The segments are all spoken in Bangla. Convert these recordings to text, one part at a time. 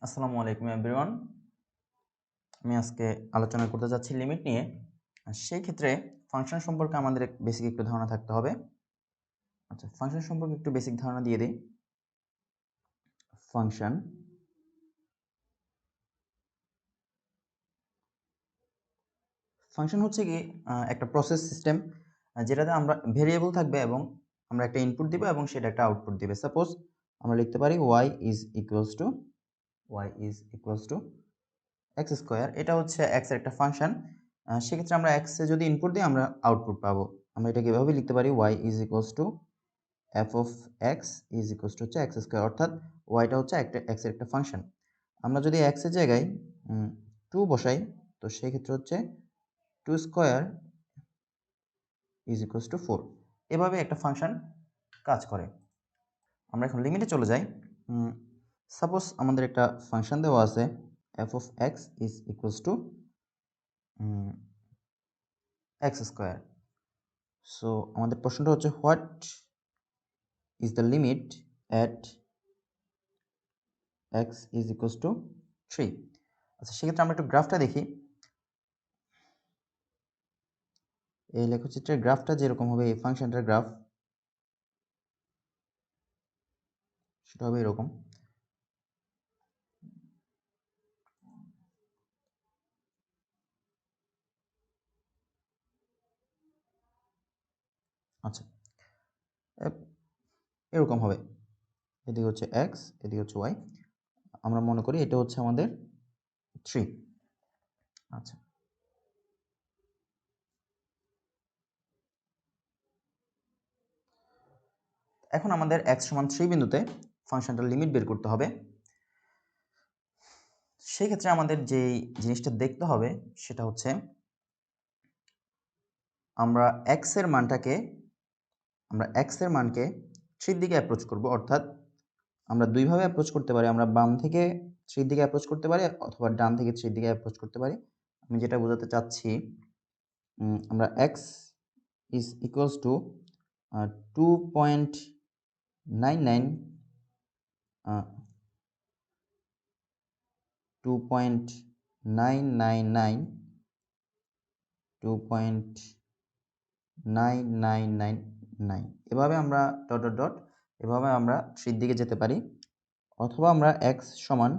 আসসালামু আলাইকুম এভরিওয়ান। আমি আজকে আলোচনা করতে যাচ্ছি লিমিট নিয়ে। সেই ক্ষেত্রে ফাংশন সম্পর্কে আমাদের বেসিক একটু ধারণা থাকতে হবে। আচ্ছা, ফাংশন সম্পর্কে একটু বেসিক ধারণা দিয়ে দিই। ফাংশন ফাংশন হচ্ছে কি একটা প্রসেস সিস্টেম যেটাতে আমরা ভেরিয়েবল থাকবে এবং আমরা একটা ইনপুট দিব এবং সেটা একটা আউটপুট দিবে। সাপোজ আমরা লিখতে পারি y is equals to x square. এটা হচ্ছে x এর একটা ফাংশন। সেক্ষেত্রে আমরা x এ যদি ইনপুট দিই আমরা আউটপুট পাবো। আমরা এটাকে এভাবে লিখতে পারি y is equals to f of x is equals to হচ্ছে x স্কয়ার, অর্থাৎ y টা হচ্ছে x এর একটা ফাংশন। আমরা যদি x এর জায়গায় 2 বসাই, তো সেই ক্ষেত্রে হচ্ছে 2 স্কয়ার is equals to 4। এভাবে একটা ফাংশন কাজ করে। আমরা এখন লিমিটে চলে যাই। সাপোজ আমাদের একটা ফাংশন দেওয়া আছে f of x is equals to x square. So আমাদের প্রশ্নটা হচ্ছে what is the limit at x is equals to 3। আচ্ছা, সেক্ষেত্রে আমরা একটু গ্রাফটা দেখি। এই লেখচিত্রের গ্রাফটা যেরকম হবে, এই ফাংশনটার গ্রাফ সেটা হবে এরকম। আচ্ছা, এরকম হবে। এদিকে হচ্ছে x, এদিকে হচ্ছে y। আমরা মনে করি এটা হচ্ছে আমাদের 3। আচ্ছা, এখন আমাদের x সমান 3 বিন্দুতে ফাংশনটার লিমিট বের করতে হবে। সেই ক্ষেত্রে আমাদের যেই জিনিসটা দেখতে হবে সেটা হচ্ছে আমরা x এর মানকে 3 দিকে অ্যাপ্রোচ করব, অর্থাৎ আমরা দুইভাবে অ্যাপ্রোচ করতে পারি। আমরা বাম থেকে 3 দিকে অ্যাপ্রোচ করতে পারি অথবা ডান থেকে 3 দিকে অ্যাপ্রোচ করতে পারি। আমি যেটা বোঝাতে চাচ্ছি, আমরা x is equals to 2.99 2.999 এভাবে আমরা এভাবে আমরা 3 দিকে যেতে পারি, অথবা আমরা x সমান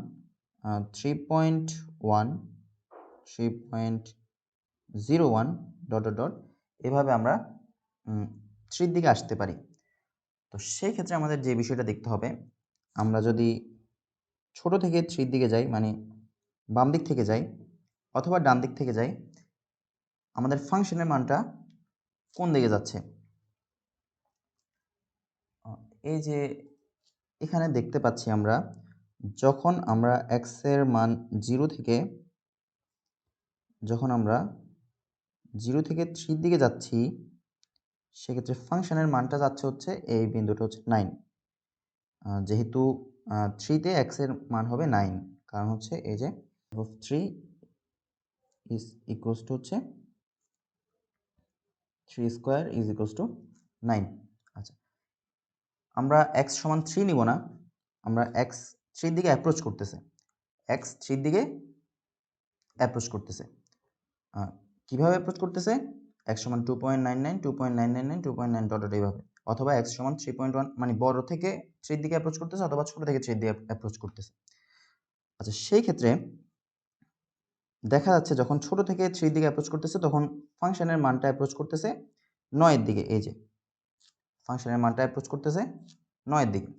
3.01 এভাবে আমরা 3 দিকে আসতে পারি। তো সেই ক্ষেত্রে আমাদের যে বিষয়টা দেখতে হবে, আমরা যদি ছোট থেকে 3 দিকে যাই, মানে বাম দিক থেকে যাই অথবা ডান দিক থেকে যাই, আমাদের ফাংশনের মানটা কোন দিকে যাচ্ছে। এই যে এখানে দেখতে পাচ্ছি আমরা, যখন আমরা x এর মান 0 থেকে 3 দিকে যাচ্ছি, সেক্ষেত্রে ফাংশনের মানটা যাচ্ছে হচ্ছে এই বিন্দুটা হচ্ছে 9। যেহেতু 3তে x এর মান হবে 9, কারণ হচ্ছে এই যে of 3 is equals to হচ্ছে 3 স্কয়ার is equals to 9। আচ্ছা, আমরা x সমান 3 নিব না, আমরা x 3 দিকে অ্যাপ্রোচ করতেছে। x 3 দিকে অ্যাপ্রোচ করতেছে। কিভাবে অ্যাপ্রোচ করতেছে? x সমান 2.99 2.999 2.9 এইভাবে, অথবা x সমান 3.1, মানে বড় থেকে 3 দিকে অ্যাপ্রোচ করতেছে অথবা ছোট থেকে 3 দিকে অ্যাপ্রোচ করতেছে। আচ্ছা, সেই ক্ষেত্রে দেখা যাচ্ছে যখন ছোট থেকে 3 দিকে অ্যাপ্রোচ করতেছে, তখন ফাংশনের মানটা অ্যাপ্রোচ করতেছে 9 এর দিকে। এই যে ফাংশনের মানটা অ্যাপ্রোচ করতেছে 9 এর দিকে।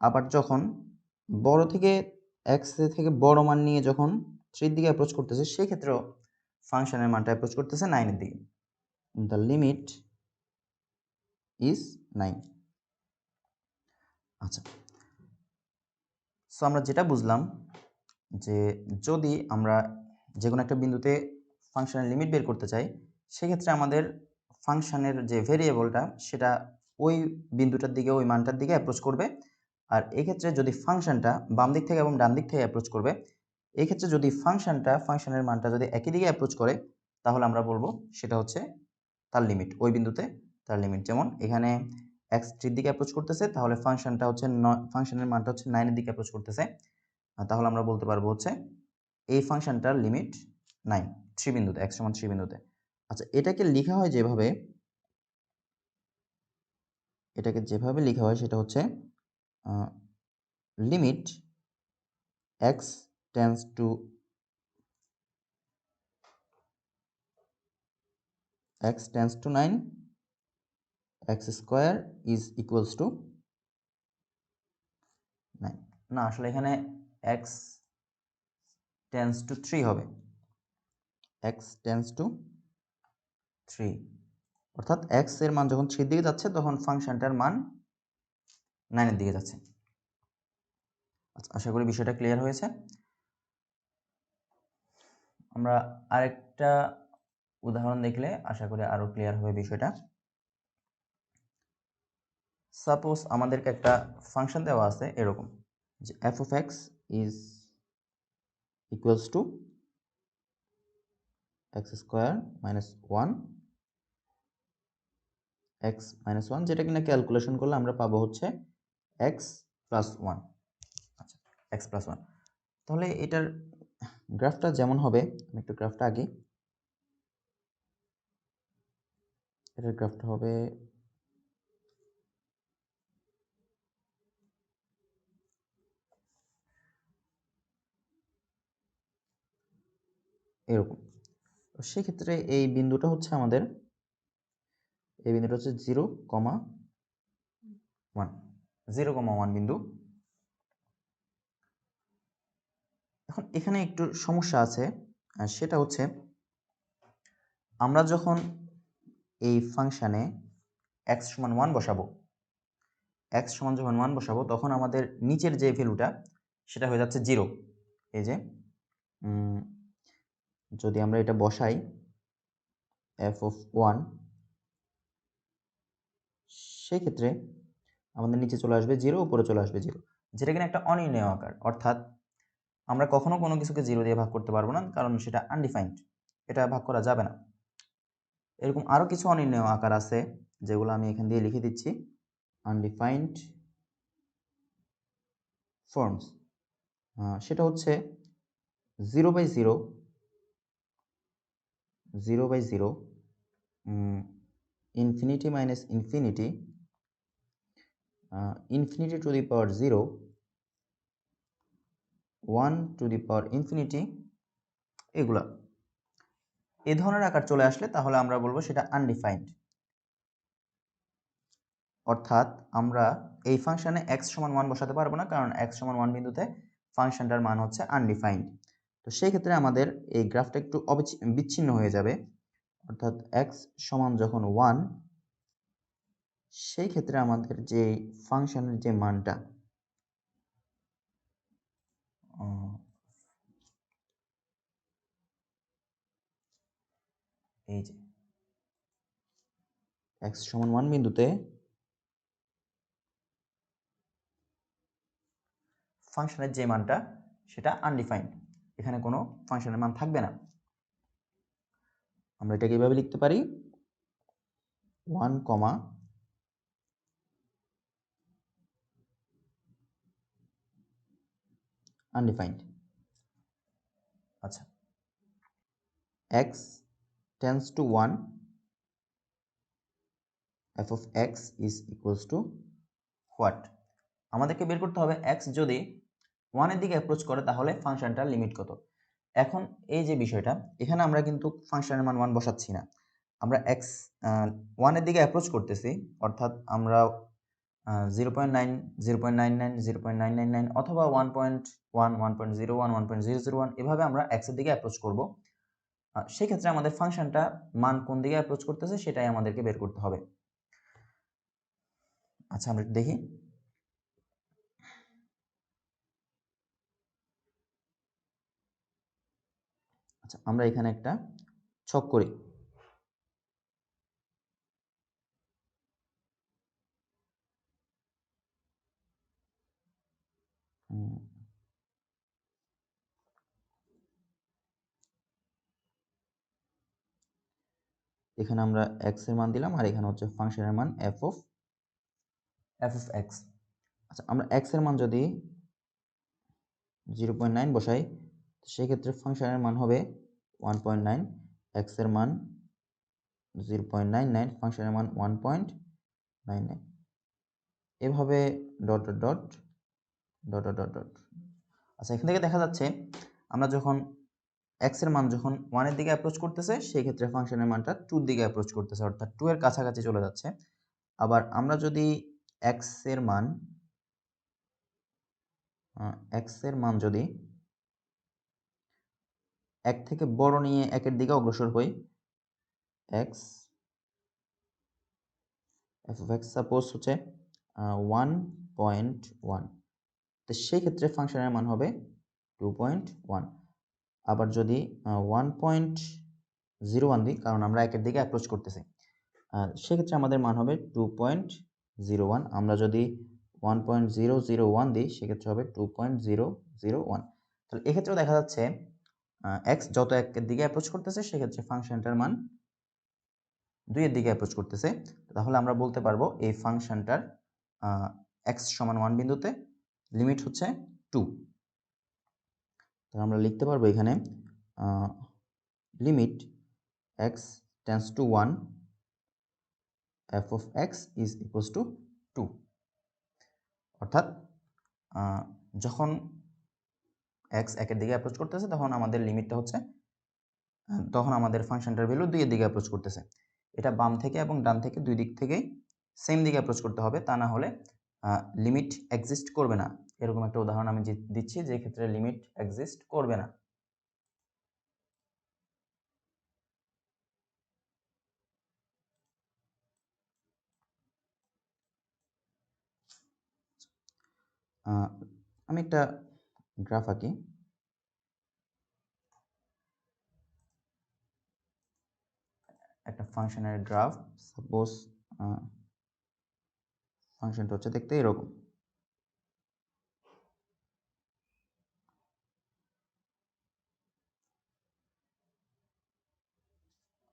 আবার যখন বড় থেকে x থেকে বড় মান নিয়ে যখন 3 দিকে অ্যাপ্রোচ করতেছে, সেই ক্ষেত্রেও ফাংশনের মানটা অ্যাপ্রোচ করতেছে 9 এর দিকে। The limit is 9। আচ্ছা, সো আমরা যেটা বুঝলাম যে যদি আমরা যে কোনো একটা বিন্দুতে ফাংশনের লিমিট বের করতে চাই, সেক্ষেত্রে আমাদের ফাংশনের যে ভেরিয়েবলটা সেটা ওই বিন্দুটার দিকে, ওই মানটার দিকে অ্যাপ্রোচ করবে। আর এক্ষেত্রে যদি ফাংশনটা বাম দিক থেকে এবং ডান দিক থেকে অ্যাপ্রোচ করবে, এক্ষেত্রে যদি ফাংশনের মানটা যদি একই দিকে অ্যাপ্রোচ করে, তাহলে আমরা বলবো সেটা হচ্ছে তার লিমিট, ওই বিন্দুতে তার লিমিট। যেমন এখানে x 3 দিকে অ্যাপ্রোচ করতেছে, তাহলে ফাংশনের মানটা হচ্ছে 9 এর দিকে অ্যাপ্রোচ করতেছে। তাহলে আমরা বলতে পারবো হচ্ছে এই ফাংশনটার লিমিট 9 3 বিন্দুতে x সমান 3 বিন্দুতে। আচ্ছা এটাকে লেখা হয় যেভাবে লেখা হয় সেটা হচ্ছে limit x tends two x tends two 9 x square is equals to 9। না আসলে এখানে x টেন্ডস টু 3 হবে, x টেন্ডস টু 3 অর্থাৎ x এর মান যখন 3 এর দিকে যাচ্ছে তখন ফাংশনটার মান 9 এর দিকে যাচ্ছে। আচ্ছা আশা করি বিষয়টা ক্লিয়ার হয়েছে। আমরা আরেকটা উদাহরণ দেখলে আশা করি আরো ক্লিয়ার হবে বিষয়টা। সাপোজ আমাদেরকে একটা ফাংশন দেওয়া আছে এরকম যে f of x is equals to x square minus 1 x minus 1, যেটা কিনা ক্যালকুলেশন করলে আমরা পাবো হচ্ছে x plus 1। আচ্ছা x plus 1, তাহলে এটার গ্রাফটা যেমন হবে, আমি একটু গ্রাফটা আগে, এটার গ্রাফটা হবে এরকম। তো সেক্ষেত্রে এই বিন্দুটা হচ্ছে আমাদের, এই বিন্দুটা হচ্ছে 0,1 0,1 বিন্দু। এখন এখানে একটু সমস্যা আছে, সেটা হচ্ছে আমরা যখন এই ফাংশানে x সমান 1 বসাবো, x সমান যখন 1 বসাবো তখন আমাদের নিচের যে ভ্যালুটা সেটা হয়ে যাচ্ছে 0। এই যে যদি আমরা এটা বসাই f of 1, সেই ক্ষেত্রে আমাদের নিচে চলে আসবে 0, উপরে চলে আসবে 0, যেটা কিনা একটা অনির্ণেয় আকার। অর্থাৎ আমরা কখনো কোনো কিছুকে 0 দিয়ে ভাগ করতে পারবো না, কারণ সেটা আনডিফাইন্ড, এটা ভাগ করা যাবে না। এরকম আরো কিছু অনির্ণেয় আকার আছে যেগুলো আমি এখান দিয়ে লিখে দিচ্ছি, আনডিফাইন্ড ফর্মস। সেটা হচ্ছে 0/0, 0/0, infinity minus infinity, infinity to the power 0, 1 to the power infinity, এগুলা এই ধরনের আকার চলে আসলে তাহলে আমরা বলবো সেটা আনডিফাইন্ড। অর্থাৎ আমরা এই ফাংশনে x সমান 1 বসাতে পারবো না, কারণ x সমান 1 বিন্দুতে ফাংশনটার মান হচ্ছে আনডিফাইন্ড। তো সেই ক্ষেত্রে আমাদের এই গ্রাফটা একটু বিচ্ছিন্ন হয়ে যাবে। অর্থাৎ x সমান যখন 1, সেই ক্ষেত্রে আমাদের যে ফাংশনের যে মানটা, এই যে x সমান 1 বিন্দুতে ফাংশনের যে মানটা সেটা আনডিফাইন্ড, এখানে কোনো ফাংশনের মান থাকবে না। আমরা এটাকে এইভাবে লিখতে পারি 1, আনডিফাইন্ড। আচ্ছা x tends two 1, f of x is equals to what? আমাদেরকে বের করতে হবে x যদি 1 এর দিকে অ্যাপ্রোচ করে তাহলে ফাংশনটার লিমিট কত। এখন এই যে বিষয়টা, এখানে আমরা কিন্তু ফাংশনের মান 1 বসাচ্ছি না, আমরা x 1 এর দিকে অ্যাপ্রোচ করতেছি, অর্থাৎ আমরা 0.9, 0.99, 0.999 অথবা 1.1, 1.01, 1.001 এভাবে আমরা x এর দিকে অ্যাপ্রোচ করব। সেই ক্ষেত্রে আমাদের ফাংশনটা মান কোন দিকে অ্যাপ্রোচ করতেছে সেটাই আমাদেরকে বের করতে হবে। আচ্ছা আমরা দেখি। আচ্ছা আমরা এখানে একটা ছক করি। এখানে আমরা x এর মান দিলাম আর এখানে হচ্ছে ফাংশনের মান f of x। আচ্ছা আমরা x এর মান যদি 0.9 বসাই, সেক্ষেত্রে ফাংশনের মান হবে 1.9, x এর মান 0.99, ফাংশনের মান 1.99, এভাবে dot dot dot dot dot dot. আচ্ছা, এখান থেকে দেখা যাচ্ছে আমরা যখন x এর মান যখন 1 এর দিকে অ্যাপ্রোচ করতেছে, সেই ক্ষেত্রে ফাংশনের মানটা 2 এর দিকে অ্যাপ্রোচ করতেছে, অর্থাৎ 2 এর কাছাকাছি চলে যাচ্ছে। আবার আমরা যদি x এর মান যদি 1 থেকে বড় নিয়ে 1 এর দিকে অগ্রসর হই, f of x সাপোজ হচ্ছে 1.1, তো সেই ক্ষেত্রে ফাংশনের মান হবে 2.1। আবার যদি 1.01 দিই, কারণ আমরা 1 এর দিকে অ্যাপ্রোচ করতেছি, সেক্ষেত্রে আমাদের মান হবে 2.01। আমরা যদি 1.001 দিই, সেক্ষেত্রে হবে 2.001। তাহলে এক্ষেত্রেও দেখা যাচ্ছে x যত 1 এর দিকে অ্যাপ্রোচ করতেছে, সেক্ষেত্রে ফাংশনটার মান 2 এর দিকে অ্যাপ্রোচ করতেছে। তাহলে আমরা বলতে পারবো এই ফাংশনটার x সমান 1 বিন্দুতে লিমিট হচ্ছে 2। তাহলে আমরা লিখতে পারবো এখানে limit x tends two 1, f of x is equals to 2। অর্থাৎ যখন x 1 এর দিকে অ্যাপ্রোচ করতেছে, তখন আমাদের লিমিটটা হচ্ছে, তখন আমাদের ফাংশনটার ভ্যালু 2 এর দিকে অ্যাপ্রোচ করতেছে। এটা বাম থেকে এবং ডান থেকে দুই দিক থেকেই সেম দিকে অ্যাপ্রোচ করতে হবে, তা না হলে লিমিট এক্সিস্ট করবে না। এরকম একটা উদাহরণ আমি দিচ্ছি, যে ক্ষেত্রে লিমিট এক্সিস্ট করবে না। আমি একটা গ্রাফ আঁকি। একটা ফাংশনের গ্রাফ, সাপোজ ফাংশনটা হচ্ছে দেখতে এরকম।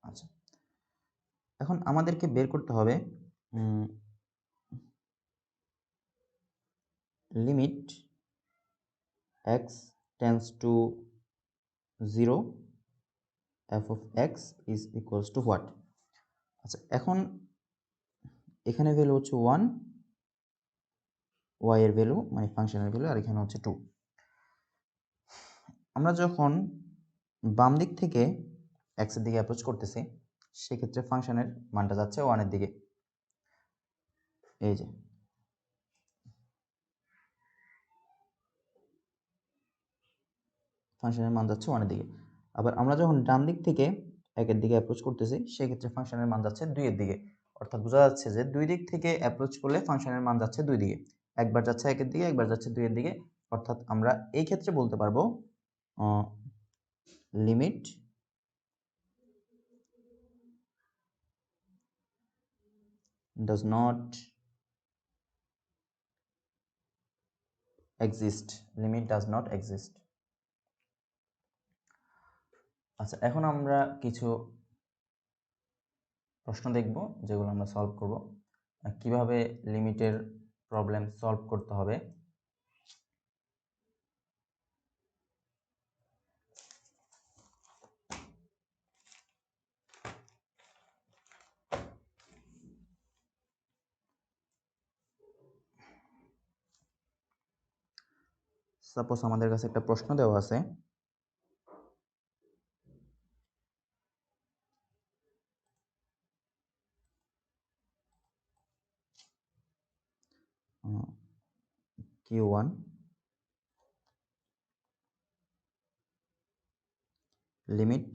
আচ্ছা, এখন আমাদেরকে বের করতে হবে limit x tends two 0, f of x is equals to what? আচ্ছা, এখন এখানে ভ্যালু হচ্ছে 1, y এর ভ্যালু মানে ফাংশনের ভ্যালু, আর এখানে হচ্ছে 2। আমরা যখন বাম দিক থেকে x এর দিকে অ্যাপ্রোচ করতেছি, সেক্ষেত্রে ফাংশনের মানটা যাচ্ছে 1 এর দিকে। এই যে ফাংশনের মান যাচ্ছে 1 এর দিকে। আবার আমরা যখন ডান দিক থেকে 1 এর দিকে অ্যাপ্রোচ করতেছি, সেক্ষেত্রে ফাংশনের মান যাচ্ছে 2 এর দিকে। অর্থাৎ বোঝা যাচ্ছে যে দুই দিক থেকে অ্যাপ্রোচ করলে ফাংশনের মান যাচ্ছে দুই দিকে, একবার যাচ্ছে 1 এর দিকে, একবার যাচ্ছে 2 এর দিকে। অর্থাৎ আমরা এই ক্ষেত্রে বলতে পারবো limit does not exist, limit does not exist। আচ্ছা, এখন আমরা কিছু প্রশ্ন দেখব, যেগুলো আমরা সলভ করব, কিভাবে লিমিটের প্রবলেম সলভ করতে হবে। সাপোজ আমাদের কাছে একটা প্রশ্ন দেওয়া আছে, Q1 limit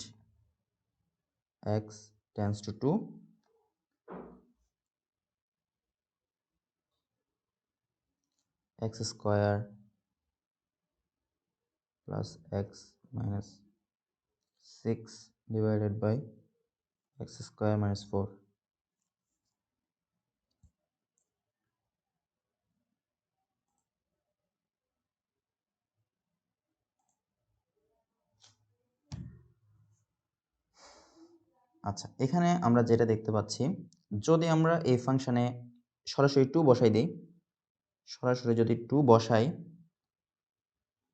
x tends to 2, x square plus x minus 6 divided by x square minus 4। আচ্ছা, এখানে আমরা যেটা দেখতে পাচ্ছি, যদি আমরা এই ফাংশনে সরাসরি 2 বসাই দিই, সরাসরি যদি 2 বসাই,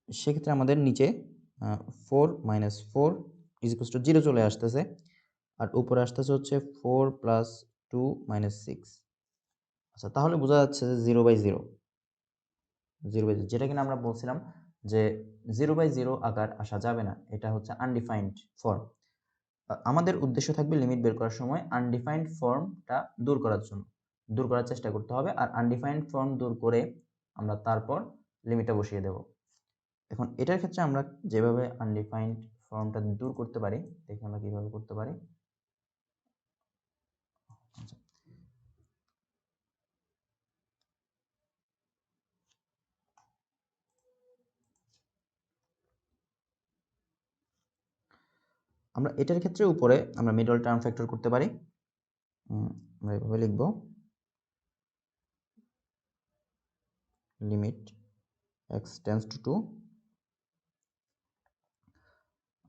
সেক্ষেত্রে আমাদের নিচে 4 - 4 = 0 চলে আসতেছে, আর উপরে আসতেছে হচ্ছে 4 + 2 - 6। আচ্ছা, তাহলে বোঝা যাচ্ছে যে 0/0 যেটা কিনা আমরা বলছিলাম যে 0/0 আকার আসা যাবে না, এটা হচ্ছে আনডিফাইন্ড ফর্ম। আমাদের উদ্দেশ্য থাকবে লিমিট বের করার সময় আনডিফাইন্ড ফর্মটা দূর করার চেষ্টা করতে হবে, আর আনডিফাইন্ড ফর্ম দূর করে আমরা তারপর লিমিটটা বসিয়ে দেব। এখন এটার ক্ষেত্রে আমরা যেভাবে আনডিফাইন্ড ফর্মটা দূর করতে পারি, দেখি আমরা কিভাবে করতে পারি। আচ্ছা, আমরা এটার ক্ষেত্রে উপরে আমরা মিডল টার্ম ফ্যাক্টর করতে পারি। আমরা এভাবে লিখব, লিমিট x টেন্ডস টু 2।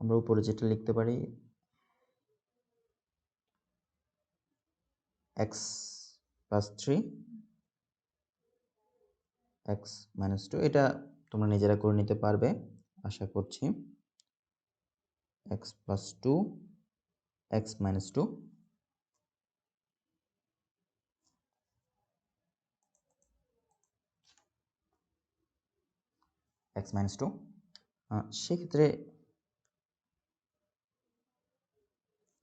আমরা উপরে যেটা লিখতে পারি x + 3 x - 2, এটা তোমরা নিজেরা করে নিতে পারবে আশা করছি। x + 2 x - 2 x - 2। সেক্ষেত্রে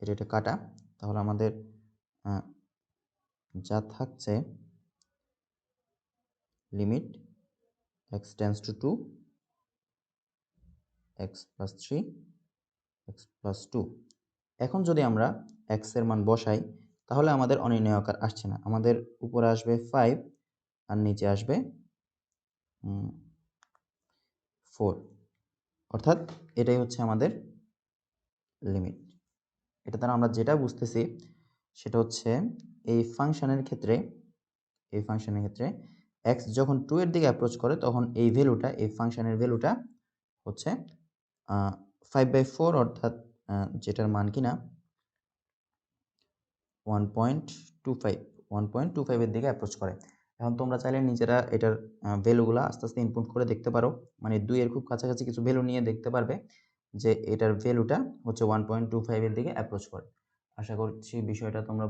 এটা কাটা, তাহলে আমাদের যা থাকছে limit x tends to 2 x + 3 x + 2। এখন যদি আমরা x এর মান বসাই, তাহলে আমাদের অনির্ণয় আকার আসছে না, আমাদের উপরে আসবে 5 আর নিচে আসবে 4, অর্থাৎ এটাই হচ্ছে আমাদের লিমিট। এটা দ্বারা আমরা যেটা বুঝতেছি সেটা হচ্ছে এই ফাংশনের ক্ষেত্রে x যখন 2 এর দিকে অ্যাপ্রোচ করে তখন এই ফাংশনের ভ্যালুটা হচ্ছে 5/4, অর্থাৎ যেটার মান কিনা 1.25 এর দিকে অ্যাপ্রোচ করে। এখন তোমরা চাইলে নিজেরা এটার ভ্যালুগুলো আস্তে আস্তে ইনপুট করে দেখতে পারো, মানে 2 এর খুব কাছাকাছি কিছু ভ্যালু নিয়ে দেখতে পারবে যে এটার ভ্যালুটা হচ্ছে 1.25 এর দিকে অ্যাপ্রোচ করে। আশা করছি বিষয়টা তোমরা